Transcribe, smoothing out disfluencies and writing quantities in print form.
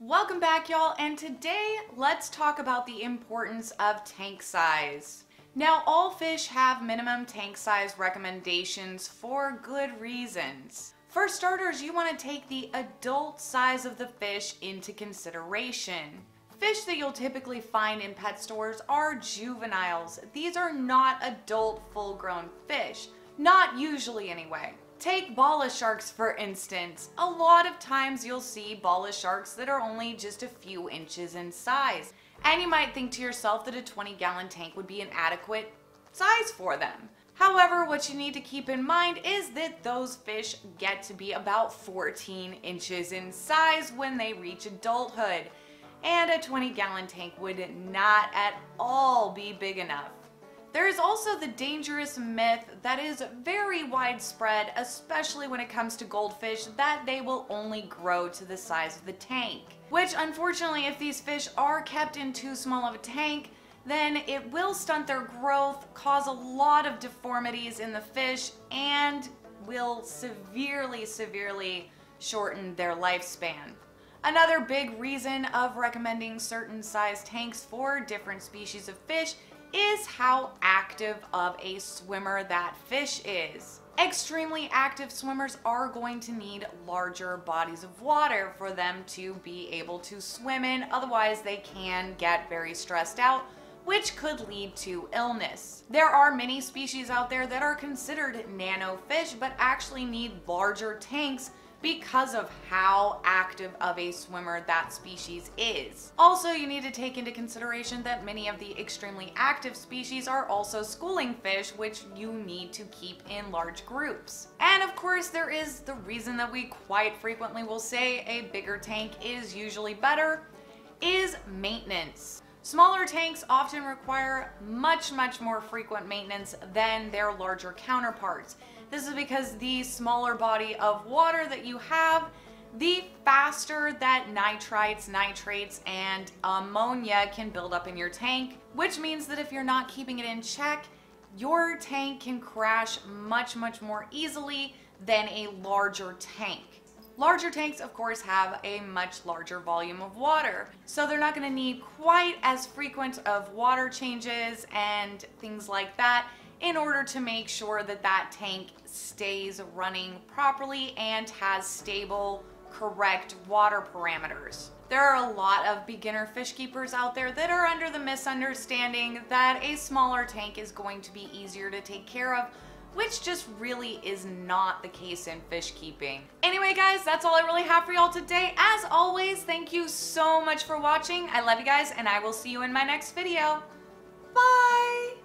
Welcome back, y'all, and today let's talk about the importance of tank size. Now, all fish have minimum tank size recommendations for good reasons. For starters, you want to take the adult size of the fish into consideration. Fish that you'll typically find in pet stores are juveniles. These are not adult full-grown fish, not usually anyway. Take bala sharks for instance. A lot of times you'll see bala sharks that are only just a few inches in size. And you might think to yourself that a 20-gallon tank would be an adequate size for them. However, what you need to keep in mind is that those fish get to be about 14 inches in size when they reach adulthood. And a 20-gallon tank would not at all be big enough. There is also the dangerous myth that is very widespread, especially when it comes to goldfish, that they will only grow to the size of the tank. Which, unfortunately, if these fish are kept in too small of a tank, then it will stunt their growth, cause a lot of deformities in the fish, and will severely shorten their lifespan. Another big reason of recommending certain size tanks for different species of fish is how active of a swimmer that fish is. Extremely active swimmers are going to need larger bodies of water for them to be able to swim in, otherwise they can get very stressed out, which could lead to illness. There are many species out there that are considered nano fish but actually need larger tanks because of how active of a swimmer that species is. Also, you need to take into consideration that many of the extremely active species are also schooling fish, which you need to keep in large groups. And of course, there is the reason that we quite frequently will say a bigger tank is usually better, is maintenance. Smaller tanks often require much more frequent maintenance than their larger counterparts. This is because the smaller body of water that you have, the faster that nitrites, nitrates, and ammonia can build up in your tank, which means that if you're not keeping it in check, your tank can crash much more easily than a larger tank. Larger tanks, of course, have a much larger volume of water, so they're not going to need quite as frequent of water changes and things like that in order to make sure that that tank stays running properly and has stable, correct water parameters. There are a lot of beginner fish keepers out there that are under the misunderstanding that a smaller tank is going to be easier to take care of, which just really is not the case in fish keeping. Anyway, guys, that's all I really have for y'all today. As always, thank you so much for watching. I love you guys, and I will see you in my next video. Bye!